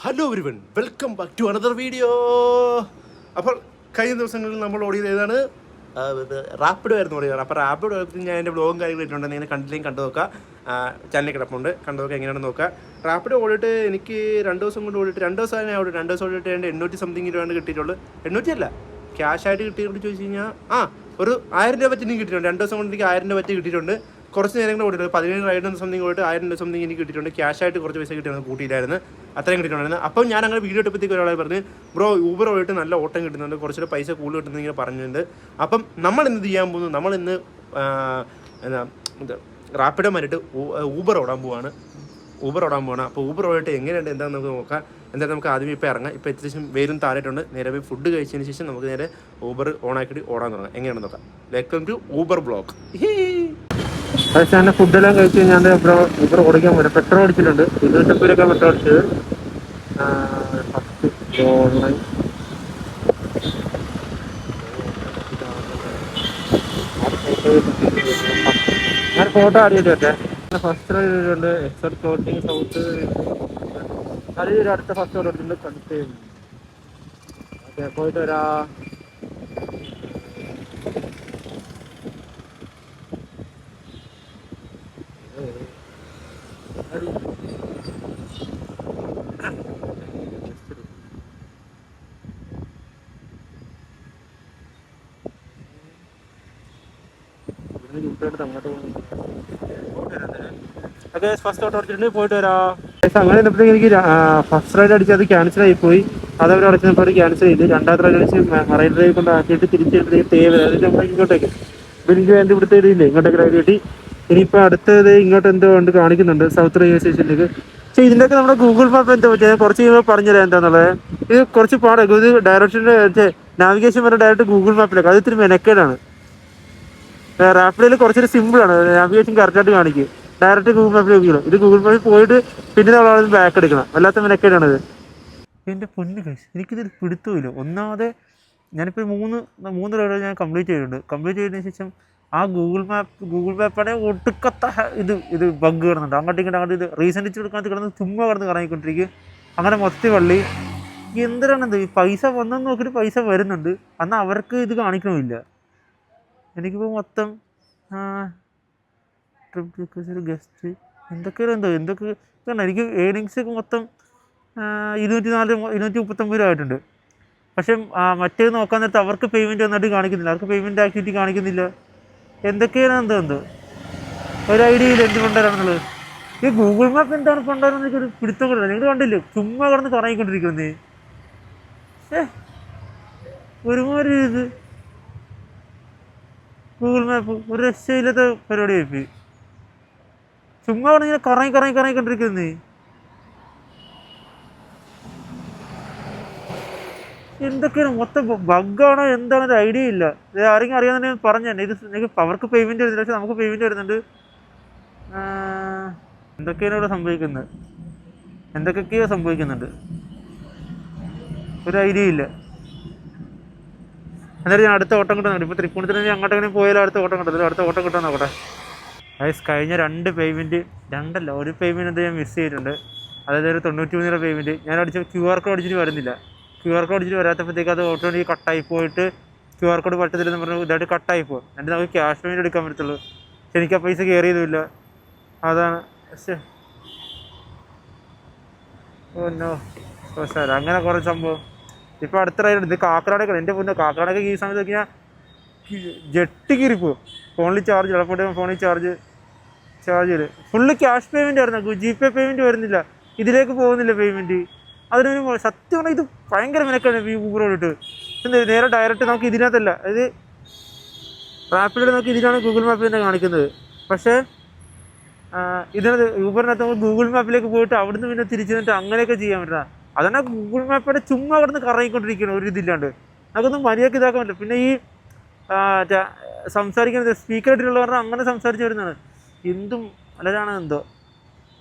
Hello everyone, welcome back to another video. അപ്പോൾ കഴിഞ്ഞ ദിവസങ്ങളിൽ നമ്മൾ ഓടിയത് ഏതാണ്? റാപ്പിഡോ ആയിരുന്നു ഓടിയത്. അപ്പോൾ റാപ്പിഡോ ഞാൻ എൻ്റെ വ്ളോഗും കാര്യങ്ങളും ഇട്ടുണ്ട്. നിങ്ങൾ കണ്ടില്ലെങ്കിൽ കണ്ടു നോക്കുക. ചാനലിൽ കിടപ്പുണ്ട്, കണ്ടു നോക്കുക എങ്ങനെയാണെന്ന് നോക്കുക. റാപ്പിഡോ ഓടിയിട്ട് എനിക്ക് 2 ദിവസം കൊണ്ട് ഓടിയിട്ട് 2 ദിവസം ഞാൻ ഓടി 2 ദിവസം ഓടിയിട്ട് എൻ്റെ 800 സംതിങ് രൂപയാണ് കിട്ടിയിട്ടുള്ളൂ. 800 അല്ല, ക്യാഷ് ആയിട്ട് കിട്ടിയിട്ട് ചോദിച്ചു കഴിഞ്ഞാൽ ഒരു 1000 രൂപ പറ്റി എനിക്ക് കിട്ടിയിട്ടുണ്ട്. 2 ദിവസം കൊണ്ട് എനിക്ക് 1000 രൂപ പറ്റി കിട്ടിയിട്ടുണ്ട്. കുറച്ച് നേരം കൂടെ ഓടിയിട്ടുണ്ട്. 17 റൈഡ് സംതിങ് പോയിട്ട് 1000 രൂപ സംതിങ് എനിക്ക് കിട്ടിയിട്ടുണ്ട്. ക്യാഷ് ആയിട്ട് കുറച്ച് പൈസ കിട്ടിയിരുന്നു, കൂട്ടിയില്ലായിരുന്നു, അത്രയും കിട്ടിയിട്ടുണ്ടായിരുന്നു. അപ്പം ഞാൻ അങ്ങനെ വീഡിയോ ഇട്ടപ്പോഴത്തേക്ക് ഒരാളെ പറഞ്ഞ്, ബ്രോ ഊബർ പോയിട്ട് നല്ല ഓട്ടം കിട്ടുന്നുണ്ട്, കുറച്ചുകൂടെ പൈസ കൂടുതൽ കിട്ടുന്നത് ഇങ്ങനെ പറഞ്ഞിട്ടുണ്ട്. അപ്പം നമ്മൾ ഇന്ന് ചെയ്യാൻ പോകുന്നു, നമ്മളിന്ന് റാപ്പിഡോ മാറിയിട്ട് ഊബർ ഓടാൻ പോവാണ്. അപ്പോൾ ഊബർ ഓടിയിട്ട് എങ്ങനെയുണ്ട് എന്താണെന്ന് നമുക്ക് നോക്കാം. എന്തായാലും നമുക്ക് ആദ്യമേ ഇപ്പോൾ ഇറങ്ങാം. ഇപ്പോൾ അത്യാവശ്യം വെയിലും താഴെയിട്ടുണ്ട്. നേരെ പോയി ഫുഡ് കഴിച്ചതിന് ശേഷം നമുക്ക് നേരെ ഊബർ ഓണാക്കിയിട്ട് ഓടാൻ തുടങ്ങാം. എങ്ങനെയാണെന്ന് നോക്കാം. Welcome to Uber blog. പക്ഷേ എൻ്റെ ഫുഡെല്ലാം കഴിച്ച് ഞാൻ ഊബർ ഓടിക്കാൻ പറ്റും. പെട്രോൾ അടിച്ചിട്ടുണ്ട്, 250 രൂപ പെട്രോൾ അടിച്ചത്. ഫസ്റ്റ് ഓൺലൈൻ ഞാൻ ഫോട്ടോ ആഡ് ചെയ്ത് പറ്റേ. First ride exhort floating south. അതിൽ അടുത്ത ഫസ്റ്റ് ഓർഡർ എടുത്തിട്ടുണ്ട്. കൺസേം ഓക്കെ, പോയിട്ട് വരാം. ഫസ്റ്റ് ഓട്ടോ അടിച്ചിട്ടുണ്ട്, പോയിട്ട് വരാം. അങ്ങനെ എനിക്ക് ഫസ്റ്റ് റൈഡ് അടിച്ച് അത് ക്യാൻസൽ ആയിപ്പോയി. അതവർ അടച്ചപ്പോൾ ക്യാൻസൽ ചെയ്ത് രണ്ടാമത്തെ റൈഡ് അടിച്ച് മറൈൻ ഡ്രൈവ് കൊണ്ട് ആക്കിയിട്ട് തിരിച്ചെടുത്ത് തേവ് നമ്മൾ ഇങ്ങോട്ടേക്ക് എനിക്ക് വേണ്ടി ഇവിടുത്തെ ഇടിയില്ലേ ഇങ്ങോട്ടേക്ക് റൈഡ് കിട്ടി. ഇനിയിപ്പോൾ അടുത്തത് ഇങ്ങോട്ട് എന്തോ കൊണ്ട് കാണിക്കുന്നുണ്ട്, സൗത്ത് റെയിൽവേ സ്റ്റേഷനിലേക്ക്. പക്ഷേ ഇതിൻ്റെയൊക്കെ നമ്മുടെ ഗൂഗിൾ മാപ്പ് എന്തോ പറ്റിയത് കുറച്ച് കഴിയുമ്പോൾ പറഞ്ഞുതരാം എന്താണെന്നുള്ളത്. ഇത് കുറച്ച് പാടാക്കും. ഇത് ഡയറക്ഷൻ്റെ നാവിഗേഷൻ വരെ ഡയറക്റ്റ് ഗൂഗിൾ മാപ്പിലേക്ക്, അത് ഇത്തിരി മെനക്കേടാണ്. റാപ്പിഡിൽ കുറച്ചൊരു സിമ്പിളാണ്, നാവിഗേഷൻ കറക്റ്റായിട്ട് കാണിക്കും. ഡയറക്റ്റ് ഗൂഗിൾ മാപ്പിൽ നോക്കിക്കണം. ഇത് ഗൂഗിൾ മാപ്പിൽ പോയിട്ട് പിന്നെ നമ്മൾ ബാക്ക് എടുക്കണം. വല്ലാത്ത മെനക്കേടാണിത്. എൻ്റെ പൊന്നു കഴിച്ച് എനിക്കിതൊരു പിടുത്തമില്ല. ഒന്നാമത് ഞാനിപ്പോൾ മൂന്ന് റൈഡ് ഞാൻ കംപ്ലീറ്റ് ചെയ്തിട്ടുണ്ട്. കംപ്ലീറ്റ് ചെയ്തതിന് ശേഷം ആ ഗൂഗിൾ മാപ്പാണ് ഒടുക്കത്ത ഇത് ബഗ് കിടന്നുണ്ട്. അങ്ങോട്ടും ഇത് റീസെൻറ്റ് കൊടുക്കാത്ത കിടന്ന് ചുമ്മാ കിടന്ന് കറങ്ങിക്കൊണ്ടിരിക്കും. അങ്ങനെ മൊത്തം വള്ളി എന്തിനാണെന്ത് ഈ പൈസ വന്നെന്ന് നോക്കിയിട്ട് പൈസ വരുന്നുണ്ട്, എന്നാൽ അവർക്ക് ഇത് കാണിക്കണമില്ല. എനിക്കിപ്പോൾ മൊത്തം ട്രിപ്പ് ഗസ്റ്റ് എന്തൊക്കെ എനിക്ക് ഏണിങ്സൊക്കെ മൊത്തം 239 രൂപ ആയിട്ടുണ്ട്. പക്ഷേ മറ്റേത് നോക്കാൻ നേരത്ത് അവർക്ക് പേയ്മെൻറ്റ് വന്നിട്ട് കാണിക്കുന്നില്ല, അവർക്ക് പേയ്മെൻറ്റ് ആക്ടിവിറ്റി കാണിക്കുന്നില്ല. എന്തൊക്കെയാണ് എന്തോ ഒരു ഐഡിയ ഇല്ല എന്ത് കൊണ്ടുവരാണെന്നുള്ളത്. ഈ ഗൂഗിൾ മാപ്പ് എന്താണ് കൊണ്ടുവരാന്ന് എനിക്കൊരു പിടുത്തം കൊണ്ടില്ല. നിങ്ങൾ കണ്ടില്ലേ ചുമ്മാ കിടന്ന് കറങ്ങിക്കൊണ്ടിരിക്കുന്നേ. ഒരുമാതിരി ഇത് ഗൂഗിൾ മാപ്പ് ഒരു രക്ഷയില്ലാത്ത പരിപാടി ആയിപ്പോയി. ചുമ്മാ ഇങ്ങനെ കറങ്ങിക്കൊണ്ടിരിക്കുന്നേ. എന്തൊക്കെയാണ് മൊത്തം ബഗ്ഗാണോ എന്താണോ ഒരു ഐഡിയ ഇല്ല. ഇത് ആരെങ്കിലും അറിയാമെന്നുണ്ടെങ്കിൽ പറഞ്ഞു തന്നെ. ഇത് നിങ്ങൾക്ക് അവർക്ക് പേയ്മെൻറ്റ് വരുന്നില്ല, പക്ഷെ നമുക്ക് പേയ്മെൻറ്റ് വരുന്നുണ്ട്. എന്തൊക്കെയാണ് ഇവിടെ സംഭവിക്കുന്നത്, എന്തൊക്കെയോ സംഭവിക്കുന്നുണ്ട്, ഒരു ഐഡിയ ഇല്ല. എന്നാലും ഞാൻ അടുത്ത ഓട്ടം കിട്ടുന്നുണ്ട്. ഇപ്പോൾ തൃപ്പൂണിത്തുറ അങ്ങോട്ടെങ്കിലും പോയാലും അടുത്ത ഓട്ടം കിട്ടുന്നില്ല. അടുത്ത ഓട്ടം കിട്ടാൻ നോക്കട്ടെ. കഴിഞ്ഞ 2 പേയ്മെൻറ്റ്, 2 അല്ല 1 പേയ്മെൻറ്റ് എന്താ ഞാൻ മിസ് ചെയ്തിട്ടുണ്ട്. അതായത് ഒരു 93 രൂപ പേയ്മെൻറ്റ് ഞാൻ അടിച്ച QR കോഡ് അടിച്ചിട്ട് വരുന്നില്ല. QR കോഡ് അടിച്ചിട്ട് വരാത്തപ്പോഴത്തേക്ക് അത് ഓട്ടോമാറ്റിക് കട്ടായി പോയിട്ട് QR കോഡ് പറ്റത്തില്ലെന്ന് പറഞ്ഞ് ഇതായിട്ട് കട്ടായി പോകും. എന്നിട്ട് നമുക്ക് ക്യാഷ് പേയ്മെൻറ്റ് എടുക്കാൻ പറ്റത്തുള്ളൂ. പക്ഷെ എനിക്ക് ആ പൈസ കയറിയതുമില്ല. അതാണ് സാർ അങ്ങനെ കുറേ സംഭവം. ഇപ്പോൾ അടുത്ത റൈഡ് ഇത് കാക്കനാടൊക്കെ എൻ്റെ പൊന്നെ. കാക്കനാടൊക്കെ ഈ സമയത്തൊക്കെ ഞാൻ ജെട്ടി കീറിപ്പോവും. ഫോണിൽ ചാർജ് എളുപ്പമായിട്ട് ഫോണിൽ ചാർജ് ചെയ്ത് ഫുള്ള് ക്യാഷ് പേയ്മെൻറ്റ് ആയിരുന്നു. GPay പേയ്മെൻറ്റ് വരുന്നില്ല, ഇതിലേക്ക് പോകുന്നില്ല പേയ്മെൻറ്റ്. അതിനൊരു സത്യം പറഞ്ഞാൽ ഇത് ഭയങ്കര മെനക്കാണ് ഈ ഊബറോടിട്ട്. നേരെ ഡയറക്റ്റ് നമുക്ക് ഇതിനകത്തല്ല, അതായത് റാപ്പിഡിൽ നമുക്ക് ഇതിലാണ് ഗൂഗിൾ മാപ്പിൽ തന്നെ കാണിക്കുന്നത്. പക്ഷേ ഇതിനകത്ത് ഊബറിനകത്ത് നമുക്ക് ഗൂഗിൾ മാപ്പിലേക്ക് പോയിട്ട് അവിടുന്ന് പിന്നെ തിരിച്ചു നിന്നിട്ട് അങ്ങനെയൊക്കെ ചെയ്യാൻ പറ്റില്ല. അതന്നെ ഗൂഗിൾ മാപ്പിടെ ചുമ്മാ കിടന്ന് കറങ്ങിക്കൊണ്ടിരിക്കണം ഒരു ഇതില്ലാണ്ട്. നമുക്കൊന്നും മര്യാദയ്ക്ക് ഇതാക്കാൻ പറ്റില്ല. പിന്നെ ഈ സംസാരിക്കുന്നത് സ്പീക്കറായിട്ടുള്ള പറഞ്ഞാൽ അങ്ങനെ സംസാരിച്ച് വരുന്നതാണ്. എന്തും അല്ലതാണ് എന്തോ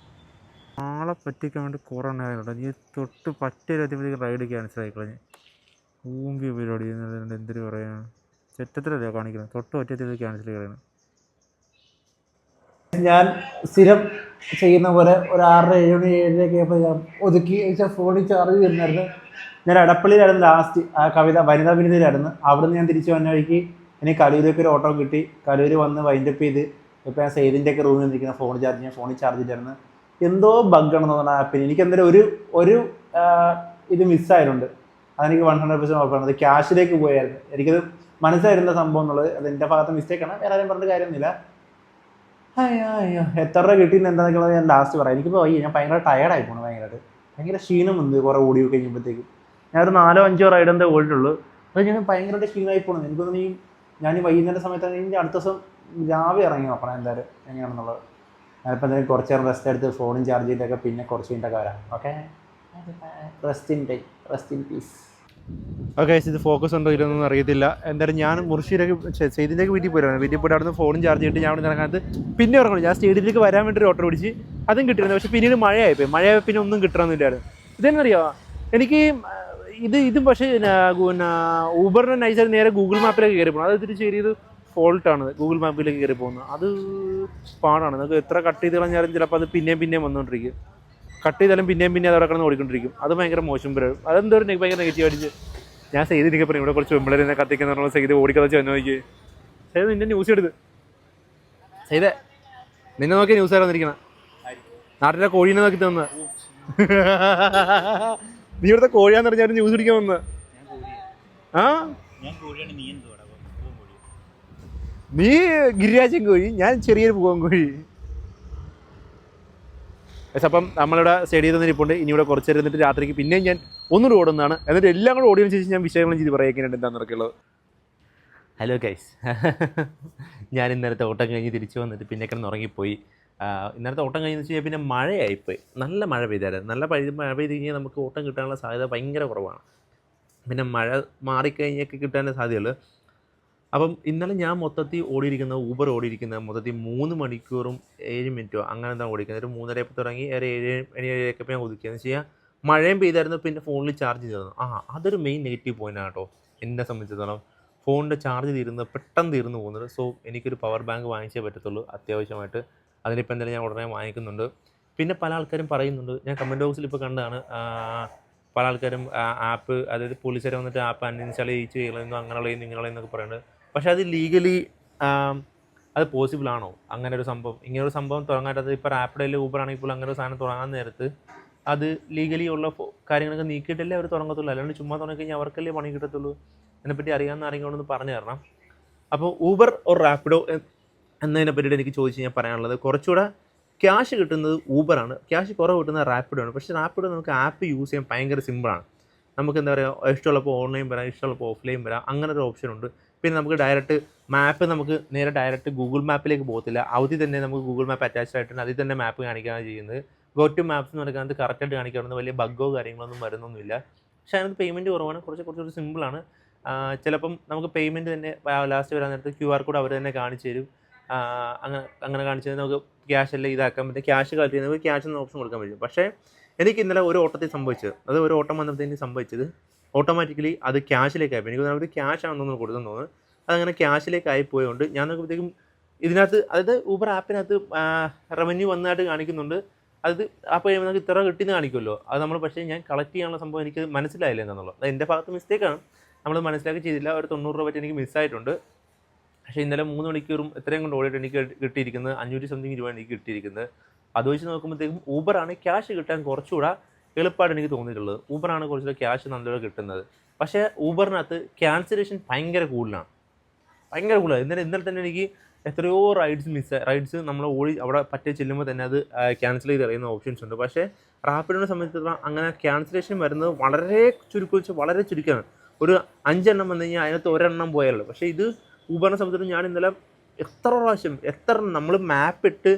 ആളെ പറ്റിക്കാൻ വേണ്ടി കുറേ ഉണ്ടായിരുന്നു. നീ തൊട്ട് പറ്റിയപ്പോഴത്തേക്ക് റൈഡ് ക്യാൻസൽ ആയിക്കളഞ്ഞ് ഊമ്പി പരിപാടി എന്തൊരു പറയാൻ ചെറ്റത്തിലല്ലേ കാണിക്കുന്നത്. തൊട്ട് പറ്റിയപ്പോഴത്തേക്ക് ക്യാൻസൽ ചെയ്യുന്നത്. ഞാൻ സ്ഥിരം ചെയ്യുന്ന പോലെ ഒരു 6:30 7 7:30 ആയപ്പോൾ ഞാൻ ഒതുക്കി വെച്ചാൽ ഫോണിൽ ചാർജ് വരുന്നായിരുന്നു. ഞാൻ എടപ്പള്ളിയിലായിരുന്നു ലാസ്റ്റ്, ആ കവിത വനിതാ വിനിതയിലായിരുന്നു. അവിടെ നിന്ന് ഞാൻ തിരിച്ച് വന്ന വഴിക്ക് എനിക്ക് കലൂരേക്ക് ഒരു ഓട്ടോ കിട്ടി. കലൂർ വന്ന് വൈൻഡപ്പ് ചെയ്ത് ഇപ്പോൾ ഞാൻ സെയ്തിൻ്റെയൊക്കെ റൂമിൽ നിൽക്കുന്ന ഫോൺ ചാർജ് ചെയ്യാൻ ഫോണിൽ ചാർജ് ചെയ്തിരുന്നു. എന്തോ ബഗ്ഗാണെന്ന് തോന്നുന്ന ആപ്പിന് എനിക്ക് എന്തായാലും ഒരു ഇത് മിസ്സായിട്ടുണ്ട്. അതെനിക്ക് 100% ഉറപ്പാണ്. അത് ക്യാഷിലേക്ക് പോയായിരുന്നു. എനിക്കത് മനസ്സിലായിരുന്ന സംഭവം എന്നുള്ളത് അത് എൻ്റെ ഭാഗത്ത് മിസ്റ്റേക്കാണ്. വേറെ ആരും പറഞ്ഞിട്ട് കാര്യമൊന്നുമില്ല. അയ്യോ അയ്യോ എത്ര രൂപ കിട്ടിയെന്ന് എന്താണെന്നുള്ളത് ഞാൻ ലാസ്റ്റ് പറയാം. എനിക്കിപ്പോൾ ഞാൻ ഭയങ്കര ടയർഡായി പോകണം. ഭയങ്കര ക്ഷീണം വന്നു കുറേ ഓടി കഴിഞ്ഞപ്പോഴത്തേക്കും. ഞാനൊരു 4 5 റൈഡ് എന്താ ഓടിയിട്ടുള്ളൂ. അത് ഞാൻ ഭയങ്കരമായിട്ട് ക്ഷീണമായി പോകണം. എനിക്കൊന്നും ഞാൻ വൈകുന്നേര സമയത്താണെങ്കിൽ അടുത്ത ദിവസം രാവിലെ ഇറങ്ങി നോക്കണം എന്തായാലും എങ്ങനെയാണെന്നുള്ളത്. ഞാനിപ്പോൾ എന്തായാലും കുറച്ച് നേരം റെസ്റ്റ് എടുത്ത് ഫോണും ചാർജ് ചെയ്തിട്ടൊക്കെ പിന്നെ കുറച്ച് കഴിഞ്ഞിട്ടൊക്കെ വരാം. Okay, rest in peace. Okay, ഇത് ഫോക്കസ് ഉണ്ടോ ഇല്ലെന്നൊന്നും അറിയത്തില്ല. എന്തായാലും ഞാൻ മുർഷിയിലേക്ക് സെയ്തിൻ്റെയൊക്കെ വീട്ടിൽ പോയിരുന്നു. വീട്ടിൽ പോയിട്ട് അവിടെ നിന്ന് ഫോണും ചാർജ് ചെയ്തിട്ട് ഞാൻ അവിടെ നടക്കാനത്ത് പിന്നെ ഇറങ്ങണം. ഞാൻ സ്റ്റേഡിയത്തിലേക്ക് വരാൻ വേണ്ടി ഒരു ഓട്ടോ പിടിച്ച് അതും കിട്ടിയിരുന്നു. പക്ഷേ പിന്നീട് മഴയായിപ്പോയി. മഴയായി പിന്നെ ഒന്നും കിട്ടണമെന്നില്ലായിരുന്നു. ഇതെന്നറിയാമോ എനിക്ക് ഇതും പക്ഷേ പിന്നെ ഊബറിന് നൈസായിട്ട് നേരെ ഗൂഗിൾ മാപ്പിലേക്ക് കയറി പോകണം. അത് ഇത്തിരി ചെറിയത് ഫോൾട്ടാണ് ഗൂഗിൾ മാപ്പിലേക്ക് കയറി പോകുന്നത്. അത് പാടാണ്. നമുക്ക് എത്ര കട്ട് ചെയ്ത് കളഞ്ഞാലും ചിലപ്പോൾ അത് പിന്നെയും വന്നുകൊണ്ടിരിക്കും. കട്ട് ചെയ്താലും പിന്നെയും അതവിടെ കിടന്ന് ഓടിക്കൊണ്ടിരിക്കും. അത് ഭയങ്കര മോശം പരിപാടി. അതെന്തോ ഒരു ഭയങ്കര നെഗറ്റീവ് അടിച്ച് ഞാൻ ചെയ്തിരിക്കെ പറയും ഇവിടെ കുറച്ച് വെമ്പിളരെ കത്തിക്കുന്ന പറഞ്ഞാൽ ചെയ്ത് ഓടിക്കതച്ച് വന്നു നോക്കി. ചെയ്ത് നിന്റെ ന്യൂസ് എടുത്ത് ചെയ്തേ നിന്നെ നോക്കിയ ന്യൂസ് ആരാ വന്നിരിക്കണം. നാട്ടിലെ കോഴീനെ നോക്കി തന്ന നീ ഇവിടുത്തെ കോഴിയാന്ന് പറഞ്ഞാൽ ന്യൂസ് പിടിക്കാൻ വന്ന നീ ഗിരിരാജൻ കോഴി, ഞാൻ ചെറിയൊരു പൂവൻ കോഴി. അപ്പം നമ്മളിവിടെ സ്റ്റേഡിയത്തിൽ നിന്ന് ഇരിപ്പുണ്ട്. ഇനി ഇവിടെ കുറച്ച് ഇരുന്നിട്ട് രാത്രിക്ക് പിന്നെയും ഞാൻ ഒന്നുകൂടെ ഓടുന്നതാണ്. എന്നിട്ട് എല്ലാം കൂടെ ഓടിയതിനു ശേഷം ഞാൻ വിഷയങ്ങളും ചെയ്ത് പറയുന്നുണ്ട് എന്താണെന്നൊക്കെ ഉള്ളത്. ഹലോ ഗൈസ്, ഞാൻ ഇന്നലത്തെ ഓട്ടം കഴിഞ്ഞ് തിരിച്ചു വന്നിട്ട് പിന്നെ കിടന്ന് ഉറങ്ങിപ്പോയി. ഇന്നലത്തെ ഓട്ടം കഴിഞ്ഞ് വെച്ച് കഴിഞ്ഞാൽ പിന്നെ മഴയായിപ്പോയി. നല്ല മഴ പെയ്തായിരുന്നു. നല്ല മഴ പെയ്ത് കഴിഞ്ഞാൽ നമുക്ക് ഓട്ടം കിട്ടാനുള്ള സാധ്യത ഭയങ്കര കുറവാണ്. പിന്നെ മഴ മാറിക്കഴിഞ്ഞൊക്കെ കിട്ടാനുള്ള സാധ്യതയുള്ളൂ. അപ്പം ഇന്നലെ ഞാൻ മൊത്തത്തിൽ ഊബർ ഓടിയിരിക്കുന്നത് മൊത്തത്തിൽ 3 മണിക്കൂറും 7 മിനിറ്റോ അങ്ങനെ എന്താ ഓടിക്കുന്നത്. ഒരു 3:30 തുടങ്ങി ഒരു 7 ഞാൻ ഒതുക്കിയെന്ന് വെച്ച് കഴിഞ്ഞാൽ മഴയും പെയ്തായിരുന്നു. പിന്നെ ഫോണിൽ ചാർജ് ചെയ്തിരുന്നു. അതൊരു മെയിൻ നെഗറ്റീവ് പോയിൻ്റാണ് കേട്ടോ എന്നെ സംബന്ധിച്ചിടത്തോളം. ഫോണിൻ്റെ ചാർജ് പെട്ടെന്ന് തീർന്നു പോകുന്നത്. സോ എനിക്കൊരു പവർ ബാങ്ക് വാങ്ങിച്ചേ പറ്റത്തുള്ളൂ അത്യാവശ്യമായിട്ട്. അതിനിപ്പോൾ എന്തായാലും ഞാൻ ഉടനെ വാങ്ങിക്കുന്നുണ്ട്. പിന്നെ പല ആൾക്കാരും പറയുന്നുണ്ട്, ഞാൻ കമൻറ്റ് ബോക്സിൽ ഇപ്പോൾ കണ്ടതാണ്, പല ആൾക്കാരും ആപ്പ്, അതായത് പോലീസുകാർ വന്നിട്ട് ആപ്പ് അൺഇൻസ്റ്റാൾ ചെയ്യണമെന്നോ അങ്ങനെയുള്ളതെന്നോ ഇങ്ങനെയുള്ളതെന്നൊക്കെ പറയുന്നുണ്ട്. പക്ഷേ അത് ലീഗലി അത് പോസിബിൾ ആണോ അങ്ങനെ ഒരു സംഭവം? ഇങ്ങനൊരു സംഭവം തുടങ്ങാത്തത് ഇപ്പോൾ റാപ്പിഡോ ഊബർ ആണെങ്കിൽ പോലും അങ്ങനെ ഒരു സാധനം തുടങ്ങാൻ നേരത്ത് അത് ലീഗലി ഉള്ള കാര്യങ്ങളൊക്കെ നീക്കിയിട്ടല്ലേ അവർ തുടങ്ങത്തുള്ളൂ. അല്ലാണ്ട് ചുമ്മാ തുടങ്ങിക്കഴിഞ്ഞാൽ അവർക്കല്ലേ പണി കിട്ടത്തുള്ളൂ. അതിനെപ്പറ്റി അറിയാവുന്ന ആരെങ്കിലും ഒന്ന് പറഞ്ഞു തരണം. അപ്പോൾ ഊബർ ഓർ റാപ്പിഡോ എന്നതിനെ പറ്റിയിട്ട് എനിക്ക് ചോദിച്ചു കഴിഞ്ഞാൽ പറയാനുള്ളത്, കുറച്ചുകൂടെ ക്യാഷ് കിട്ടുന്നത് ഊബറാണ്, ക്യാഷ് കുറവ് കിട്ടുന്നത് റാപ്പിഡോ ആണ്. പക്ഷേ റാപ്പിഡോ നമുക്ക് ആപ്പ് യൂസ് ചെയ്യാൻ ഭയങ്കര സിമ്പിളാണ്. നമുക്ക് എന്താ പറയുക, ഇഷ്ടമുള്ളപ്പോൾ ഓൺലൈൻ വരാം, ഇഷ്ടമുള്ളപ്പോൾ ഓഫ്ലൈൻ വരാം, അങ്ങനെ ഒരു ഓപ്ഷൻ ഉണ്ട്. പിന്നെ നമുക്ക് ഡയറക്റ്റ് മാപ്പ് നമുക്ക് നേരെ ഡയറക്റ്റ് ഗൂഗിൾ മാപ്പിലേക്ക് പോകത്തില്ല. അതിൽ തന്നെ നമുക്ക് ഗൂഗിൾ മാപ്പ് അറ്റാച്ച്ഡ് ആയിട്ടുണ്ട്. അതിൽ തന്നെ മാപ്പ് കാണിക്കുകയാണ് ചെയ്യുന്നത്. ഗോ ടു മാപ്സ് എന്ന് പറയുന്നത് കറക്റ്റായിട്ട് കാണിക്കാറുണ്ട്. വലിയ ബഗ്ഗോ കാര്യങ്ങളൊന്നും വരുന്നൊന്നുമില്ല. പക്ഷേ അതിനകത്ത് പേയ്മെൻറ്റ് കുറവാണ്, കുറച്ചൊരു സിമ്പിളാണ്. ചിലപ്പം നമുക്ക് പേയ്മെൻറ്റ് തന്നെ ലാസ്റ്റ് വരാൻ നേരത്ത് QR കോഡ് അവർ തന്നെ കാണിച്ചു തരും. അങ്ങനെ കാണിച്ചു തരും. നമുക്ക് ക്യാഷ് എല്ലാം ഇതാക്കാൻ പറ്റും. ക്യാഷ് കളക്ട് ചെയ്യുന്നത് ക്യാഷ് എന്ന ഓപ്ഷൻ കൊടുക്കാൻ പറ്റും. പക്ഷേ എനിക്ക് ഇന്നലെ ഒരു ഓട്ടത്തിൽ സംഭവിച്ചത്, അത് ഒരു ഓട്ടം വന്നപ്പോഴത്തേക്ക് സംഭവിച്ചത് ഓട്ടോമാറ്റിക്കലി അത് ക്യാഷിലേക്കായി. എനിക്ക് നമുക്ക് ക്യാഷ് ആണെന്നൊന്ന് കൊടുത്തെന്ന് തോന്നുന്നു. അതങ്ങനെ ക്യാഷിലേക്കായി പോയതുകൊണ്ട് ഞാൻ നോക്കുമ്പോഴത്തേക്കും ഇതിനകത്ത്, അതായത് ഊബർ ആപ്പിനകത്ത് റവന്യൂ വന്നതായിട്ട് കാണിക്കുന്നുണ്ട്. അത് അപ്പോൾ നമുക്ക് ഇത്ര കിട്ടിയെന്ന് കാണിക്കുമല്ലോ. അത് നമ്മൾ പക്ഷേ ഞാൻ കളക്ട് ചെയ്യാനുള്ള സംഭവം എനിക്ക് മനസ്സിലായില്ല എന്നുള്ളത്. അത് എൻ്റെ ഭാഗത്ത് മിസ്റ്റേക്കാണ്, നമ്മൾ മനസ്സിലാക്കി ചെയ്തില്ല. ഒരു 90 രൂപ പറ്റി എനിക്ക് മിസ്സായിട്ടുണ്ട്. പക്ഷേ ഇന്നലെ 3 മണിക്കൂറും എത്രയും കൊണ്ട് ഓടിയിട്ട് എനിക്ക് കിട്ടിയിരിക്കുന്നത് 500 സംതിങ് രൂപ എനിക്ക് കിട്ടിയിരിക്കുന്നത്. അത് വെച്ച് നോക്കുമ്പോഴത്തേക്കും ഊബറാണ് ക്യാഷ് കിട്ടാൻ കുറച്ചുകൂടെ എളുപ്പമായിട്ട് എനിക്ക് തോന്നിയിട്ടുള്ളത്. ഊബറാണ് കുറച്ചുകൂടെ ക്യാഷ് നല്ലപോലെ കിട്ടുന്നത്. പക്ഷേ ഊബറിനകത്ത് ക്യാൻസലേഷൻ ഭയങ്കര കൂടുതലാണ്. ഇന്നലെ തന്നെ എനിക്ക് എത്രയോ റൈഡ്സ് നമ്മൾ അവിടെ പറ്റി ചെല്ലുമ്പോൾ തന്നെ അത് ക്യാൻസൽ ചെയ്ത് അറിയുന്ന ഓപ്ഷൻസ് ഉണ്ട്. പക്ഷേ റാപ്പിഡോനെ സംബന്ധിച്ചിടത്തോളം അങ്ങനെ ക്യാൻസലേഷൻ വരുന്നത് വളരെ ചുരുക്കമാണ്. ഒരു 5 എണ്ണം വന്നു കഴിഞ്ഞാൽ അതിനകത്ത് ഒരെണ്ണം പോയാലുള്ളൂ. പക്ഷേ ഇത് ഊബറിനെ സംബന്ധിച്ചിടത്തോളം ഞാൻ ഇന്നലെ എത്ര നമ്മൾ മാപ്പിട്ട്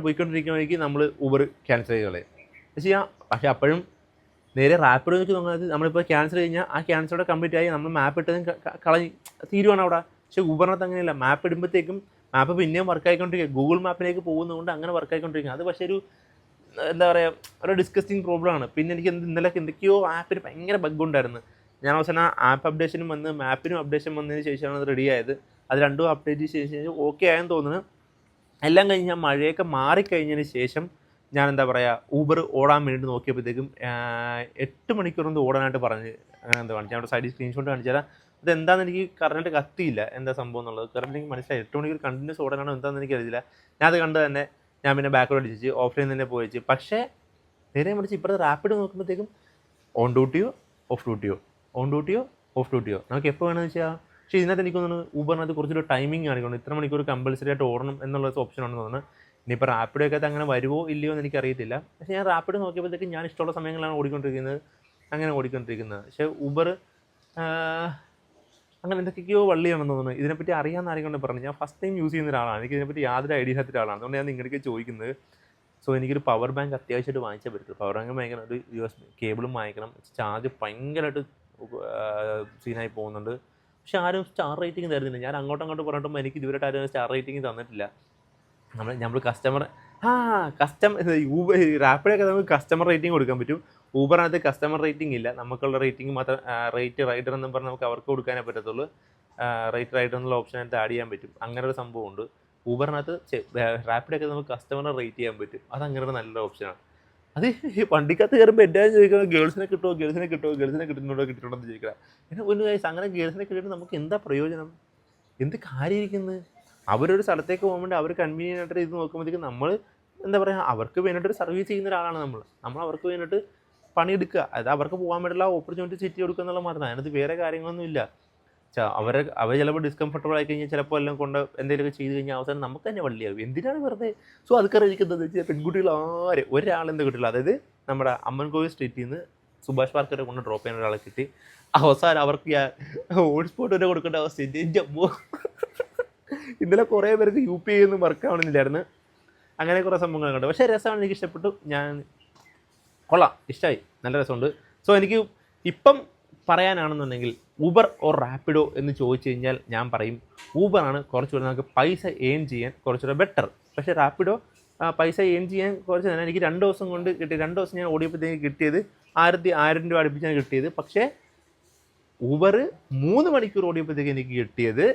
പോയിക്കൊണ്ടിരിക്കുകയാണെങ്കിൽ നമ്മൾ ഊബർ ക്യാൻസൽ ചെയ്ത് കളയും. പക്ഷേ അപ്പോഴും നേരെ റാപ്പിഡോ വെച്ച് നോക്കുന്നത് നമ്മളിപ്പോൾ ക്യാൻസൽ കഴിഞ്ഞാൽ ആ ക്യാൻസലോടെ കംപ്ലീറ്റ് ആയി നമ്മൾ മാപ്പ് ഇട്ടതും തീരുവാണ് അവിടെ. പക്ഷേ ഊബറിനകത്ത് അങ്ങനെയല്ല. മാപ്പ് ഇടുമ്പോഴത്തേക്കും മാപ്പ് പിന്നെയും വർക്കായിക്കൊണ്ടിരിക്കുക, ഗൂഗിൾ മാപ്പിലേക്ക് പോകുന്നതുകൊണ്ട് അങ്ങനെ വർക്കായിക്കൊണ്ടിരിക്കുക. അത് പക്ഷേ എന്താ പറയുക, ഒരു ഡിസ്കസ്റ്റിംഗ് പ്രോബ്ലമാണ്. പിന്നെ എനിക്ക് ഇന്നലെ എന്തൊക്കെയോ ആപ്പിന് ഭയങ്കര ബഗ് ഉണ്ടായിരുന്നു. ഞാൻ അവസാനം ആപ്പ് അപ്ഡേഷനും വന്ന് മാപ്പിനും അപ്ഡേഷൻ വന്നതിന് ശേഷമാണ് അത് റെഡി ആയത്. അത് രണ്ടും അപ്ഡേറ്റ് ചെയ്ത ശേഷം ഓക്കെ ആയെന്ന് തോന്നുന്നു. എല്ലാം കഴിഞ്ഞ് ഞാൻ മഴയൊക്കെ മാറിക്കഴിഞ്ഞതിന് ശേഷം ഞാൻ എന്താ പറയുക ഊബർ ഓടാൻ വേണ്ടി നോക്കിയപ്പോഴത്തേക്കും 8 മണിക്കൂർ കൊണ്ട് ഓടാനായിട്ട് പറഞ്ഞ് അങ്ങനെ എന്താ കാണിച്ചു അവിടെ സൈഡിൽ സ്ക്രീൻഷോട്ട് കാണിച്ചാൽ അതെന്താണെന്ന് എനിക്ക് കറണ്ട് കത്തിയില്ല എന്താ സംഭവം എന്നുള്ളത് കറണ്ട് എനിക്ക് മനസ്സിലായി 8 മണിക്കൂർ കണ്ടിന്യൂസ് ഓടാനാണോ എന്താണെന്ന് എനിക്കറിയില്ല ഞാൻ അത് കണ്ട് തന്നെ ഞാൻ പിന്നെ ബാക്കോട്ട് അടിച്ചു ഓഫ്ലൈൻ തന്നെ പോയിച്ച് പക്ഷേ നേരെ മറിച്ച് ഇപ്പോഴത്തെ റാപ്പിഡ് നോക്കുമ്പോഴത്തേക്കും ഓൺ ഡ്യൂട്ടിയോ ഓഫ് ഡ്യൂട്ടിയോ ഓൺ ഡ്യൂട്ടിയോ ഓഫ് ഡ്യൂട്ടിയോ നമുക്ക് എപ്പോൾ വേണമെന്ന് വെച്ചാൽ പക്ഷേ ഇതിനകത്ത് എനിക്ക് തോന്നുന്നു ഊബറിനകത്ത് കുറച്ചൊരു ടൈമിംഗ് കാണിക്കണം ഇത്ര മണിക്കൂർ കമ്പൽസറി ആയിട്ട് ഓടണം എന്നുള്ള ഓപ്ഷൻ ഉണ്ടെന്ന് തോന്നുന്നു ഇനിയിപ്പോൾ റാപ്പിഡൊക്കെ അങ്ങനെ വരുമോ ഇല്ലയോ എന്ന് എനിക്കറിയത്തില്ല പക്ഷേ ഞാൻ റാപ്പിഡ് നോക്കിയപ്പോഴത്തേക്കും ഞാൻ ഇഷ്ടമുള്ള സമയങ്ങളാണ് ഓടിക്കൊണ്ടിരിക്കുന്നത് അങ്ങനെ ഓടിക്കൊണ്ടിരിക്കുന്നത് പക്ഷേ ഊബർ അങ്ങനെ എന്തൊക്കെയോ വള്ളിയാണെന്ന് തോന്നുന്നു ഇതിനെപ്പറ്റി അറിയാമെന്ന് ആരെങ്കിലും പറഞ്ഞു ഞാൻ ഫസ്റ്റ് ടൈം യൂസ് ചെയ്യുന്ന ഒരാളാണ് എനിക്ക് ഇതിനെപ്പറ്റി യാതൊരു ഐഡിയ ഇല്ലാത്ത ഒരാളാണ് അതുകൊണ്ട് ഞാൻ നിങ്ങളുടെ ചോദിക്കുന്നത് സോ എനിക്കൊരു പവർ ബാങ്ക് അത്യാവശ്യമായിട്ട് വാങ്ങിച്ചാൽ പറ്റും പവർ ബാങ്ക് വാങ്ങിക്കണം ഒരു USB കേബിളും വാങ്ങിക്കണം ചാർജ് ഭയങ്കരമായിട്ട് സീനായി പോകുന്നുണ്ട് പക്ഷെ ആരും സ്റ്റാർ റേറ്റിംഗ് തരുന്നില്ല ഞാൻ അങ്ങോട്ടും പറഞ്ഞിട്ടുമ്പോൾ എനിക്ക് ഇതുവരെയായിട്ട് ആരും സ്റ്റാർ റേറ്റിംഗ് തന്നിട്ടില്ല നമ്മൾ കസ്റ്റമർ ഊബർ റാപ്പിഡൊക്കെ നമുക്ക് കസ്റ്റമർ റേറ്റിംഗ് കൊടുക്കാൻ പറ്റും ഊബറിനകത്ത് കസ്റ്റമർ റേറ്റിംഗ് ഇല്ല നമുക്കുള്ള റേറ്റിംഗ് മാത്രം റേറ്റ് റൈഡർ എന്നും പറഞ്ഞാൽ നമുക്ക് അവർക്ക് കൊടുക്കാനേ പറ്റത്തുള്ളൂ റേറ്റ് റൈഡർ എന്നുള്ള ഓപ്ഷനായിട്ട് ആഡ് ചെയ്യാൻ പറ്റും അങ്ങനെ ഒരു സംഭവമുണ്ട് ഊബറിനകത്ത് റാപ്പിഡൊക്കെ നമുക്ക് കസ്റ്റമറിനെ റേറ്റ് ചെയ്യാൻ പറ്റും അത് അങ്ങനെ ഒരു നല്ലൊരു ഓപ്ഷനാണ് അത് വണ്ടിക്കകത്ത് കയറുമ്പോൾ എന്തായാലും ചോദിക്കണം ഗേൾസിനെ കിട്ടുന്നുണ്ടോ എന്ന് ചോദിക്കണം പിന്നെ ഒരു കാര്യം അങ്ങനെ ഗേൾസിനെ കിട്ടിയിട്ട് നമുക്ക് എന്താ പ്രയോജനം എന്ത് കാര്യം ഇരിക്കുന്നത് അവരൊരു സ്ഥലത്തേക്ക് പോകുമ്പോൾ അവർ കൺവീനിയൻ്റ് ആയിട്ട് ഇത് നോക്കുമ്പോഴത്തേക്കും നമ്മൾ എന്താ പറയുക അവർക്ക് വേണ്ടിയിട്ടൊരു സർവീസ് ചെയ്യുന്ന ഒരാളാണ് നമ്മൾ അവർക്ക് വേണ്ടിയിട്ട് പണിയെടുക്കുക അത് അവർക്ക് പോകാൻ വേണ്ടിയുള്ള ഓപ്പർച്യൂണിറ്റി സെറ്റ് കൊടുക്കുക എന്നുള്ള മാത്രമാണ് അതിനകത്ത് വേറെ കാര്യങ്ങളൊന്നും ഇല്ല അവർ ചിലപ്പോൾ ഡിസ്കംഫർട്ടബിൾ ആയി കഴിഞ്ഞാൽ ചിലപ്പോൾ എല്ലാം കൊണ്ട് എന്തെങ്കിലുമൊക്കെ ചെയ്ത് കഴിഞ്ഞാൽ അവസാനം നമുക്ക് തന്നെ വള്ളിയാകും എന്തിനാണ് വെറുതെ സോ അതൊക്കെ ഇരിക്കുന്നത് പെൺകുട്ടികൾ ആരും ഒരാളെന്ത് കിട്ടില്ല അതായത് നമ്മുടെ അമ്മൻകോവിൽ സ്ട്രീറ്റിൽ നിന്ന് സുഭാഷ് പാർക്ക് വരെ കൊണ്ട് ഡ്രോപ്പ് ചെയ്യുന്ന ഒരാളെ കിട്ടി അവസാനം അവർക്ക് ഹോട്ട്സ്പോട്ട് വരെ കൊടുക്കേണ്ട അവസ്ഥ എൻ്റെ അമ്മോ ഇന്നലെ കുറേ പേർക്ക് UPI ഒന്നും വർക്ക് ആവണമെന്നില്ലായിരുന്നു അങ്ങനെ കുറേ സംഭവങ്ങൾ കണ്ടു പക്ഷേ രസമാണ് എനിക്ക് ഇഷ്ടപ്പെട്ടു ഞാൻ കൊള്ളാം ഇഷ്ടമായി നല്ല രസമുണ്ട് സോ എനിക്ക് ഇപ്പം പറയാനാണെന്നുണ്ടെങ്കിൽ ഊബർ ഓർ റാപ്പിഡോ എന്ന് ചോദിച്ചു കഴിഞ്ഞാൽ ഞാൻ പറയും ഊബറാണ് കുറച്ചുകൂടെ നമുക്ക് പൈസ ഏൺ ചെയ്യാൻ കുറച്ചുകൂടെ ബെറ്റർ പക്ഷേ റാപ്പിഡോ പൈസ ഏൺ ചെയ്യാൻ കുറച്ച് തന്നെ എനിക്ക് 2 ദിവസം കൊണ്ട് കിട്ടി 2 ദിവസം ഞാൻ ഓടിയപ്പോഴത്തേക്ക് കിട്ടിയത് 1000 രൂപ അടുപ്പിച്ചാണ് കിട്ടിയത് പക്ഷേ ഊബർ 3 മണിക്കൂർ ഓടിയപ്പോഴത്തേക്ക് എനിക്ക് കിട്ടിയത്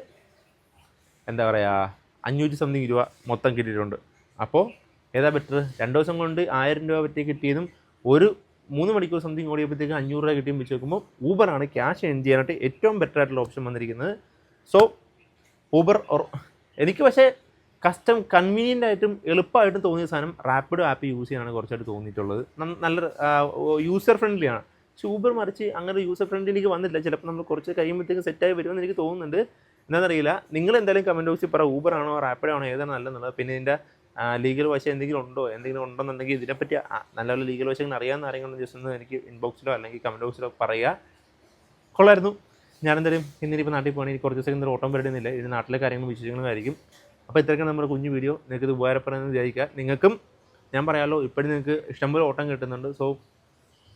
എന്താ പറയുക 500 സംതിങ് രൂപ മൊത്തം കിട്ടിയിട്ടുണ്ട് അപ്പോൾ ഏതാ ബെറ്റർ 2 ദിവസം കൊണ്ട് 1000 രൂപ പറ്റി കിട്ടിയതും ഒരു 3 മണിക്കൂർ സംതിങ് ഓടിയപ്പോഴത്തേക്ക് 500 രൂപ കിട്ടിയും വെച്ച് നോക്കുമ്പോൾ ഊബറാണ് ക്യാഷ് ഏൺ ചെയ്യാനായിട്ട് ഏറ്റവും ബെറ്റർ ആയിട്ടുള്ള ഓപ്ഷൻ വന്നിരിക്കുന്നത് സോ ഊബർ എനിക്ക് പക്ഷേ കൺവീനിയൻ്റ് ആയിട്ടും എളുപ്പമായിട്ടും തോന്നിയ സാധനം റാപ്പിഡോ ആപ്പ് യൂസ് ചെയ്യാനാണ് കുറച്ചായിട്ട് തോന്നിയിട്ടുള്ളത് നല്ല യൂസർ ഫ്രണ്ട്ലിയാണ് പക്ഷേ ഊബർ മറിച്ച് അങ്ങനെ യൂസർ ഫ്രണ്ട്ലി എനിക്ക് വന്നിട്ടില്ല ചിലപ്പോൾ നമ്മൾ കുറച്ച് കഴിയുമ്പോഴത്തേക്കും സെറ്റായി വരുമെന്ന് എനിക്ക് തോന്നുന്നുണ്ട് എന്താണെന്നറിയില്ല നിങ്ങൾ എന്തായാലും കമൻറ്റ് ബോക്സിൽ പറ ഊബർ ആണോ റാപ്പിഡോ ആണോ ഏതാണ് നല്ലതെന്നുള്ളത് പിന്നെ ഇതിൻ്റെ ലീഗൽ വശം എന്തെങ്കിലും ഉണ്ടെന്നുണ്ടെങ്കിൽ ഇതിനെപ്പറ്റി നല്ല ലീഗൽ വശങ്ങൾ അറിയാവുന്ന ആരെങ്കിലും ജസ്റ്റ് ഒന്ന് എനിക്ക് ഇൻബോക്സിലോ അല്ലെങ്കിൽ കമൻറ്റ് ബോക്സിലോ പറയുക കൊള്ളായിരുന്നു ഞാനെന്തായാലും ഇന്നിപ്പോൾ നാട്ടിൽ പോകണമെങ്കിൽ എനിക്ക് കുറച്ച് ദിവസം ഇന്നൊരു ഓട്ടം വരുന്നില്ല ഇത് നാട്ടിലെ കാര്യങ്ങളും വിശേഷങ്ങളുമായിരിക്കും അപ്പോൾ ഇത്രയൊക്കെ നമ്മുടെ കുഞ്ഞു വീഡിയോ നിങ്ങൾക്ക് ഇത് ഉപകാരപ്പെടുമെന്ന് വിചാരിക്കുക നിങ്ങൾക്കും ഞാൻ പറയാമല്ലോ ഇപ്പോഴും നിങ്ങൾക്ക് ഇഷ്ടംപോലെ ഓട്ടം കിട്ടുന്നുണ്ട് സോ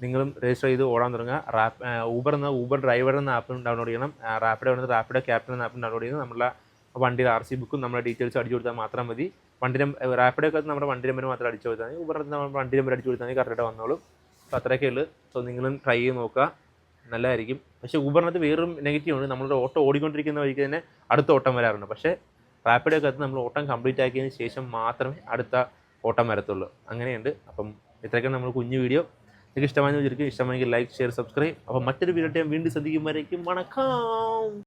നിങ്ങളും രജിസ്റ്റർ ചെയ്ത് ഓടാൻ തുടങ്ങുക ഊബർ ഡ്രൈവർ എന്ന ആപ്പ് ഡൗൺലോഡ് ചെയ്യണം റാപ്പിഡോ ക്യാപ്റ്റൻ എന്ന ആപ്പ് ഡൗൺലോഡ് ചെയ്ത് നമ്മളെ വണ്ടിയുടെ RC ബുക്കും നമ്മുടെ ഡീറ്റെയിൽസ് അടിച്ചു കൊടുത്താൽ മാത്രം മതി റാപ്പിഡൊക്കെ നമ്മുടെ വണ്ടി നമ്പർ മാത്രം അടിച്ചു കൊടുത്താൽ മതി ഊബറിനകത്ത് നമ്മൾ വണ്ടി നമ്പർ അടിച്ചു കൊടുത്താൽ മതി കറക്റ്റായിട്ട് വന്നോളും അപ്പോൾ അത്രയൊക്കെ ഉള്ളൂ സോ നിങ്ങളും ട്രൈ ചെയ്ത് നോക്കുക നല്ലതായിരിക്കും പക്ഷേ ഊബറിനകത്ത് വേറൊരു നെഗറ്റീവ് ഉണ്ട് നമ്മളുടെ ഓട്ടം ഓടിക്കൊണ്ടിരിക്കുന്ന വഴിക്ക് തന്നെ അടുത്ത ഓട്ടം വരാറുണ്ട് പക്ഷേ റാപ്പിഡൊക്കെ അകത്ത് നമ്മൾ ഓട്ടം കംപ്ലീറ്റ് ആക്കിയതിന് ശേഷം മാത്രമേ അടുത്ത ഓട്ടം വരത്തുള്ളൂ അങ്ങനെയുണ്ട് അപ്പം ഇത്രയൊക്കെ നമ്മൾ കുഞ്ഞു വീഡിയോ നിങ്ങൾക്ക് ഇഷ്ടമായെന്ന് വിചാരിക്കും ഇഷ്ടമായെങ്കിൽ ലൈക്ക് ഷെയർ സബ്സ്ക്രൈബ് അപ്പോൾ മറ്റൊരു വീഡിയോ വീണ്ടും ശ്രദ്ധിക്കുമ്പോഴേക്കും വണക്കം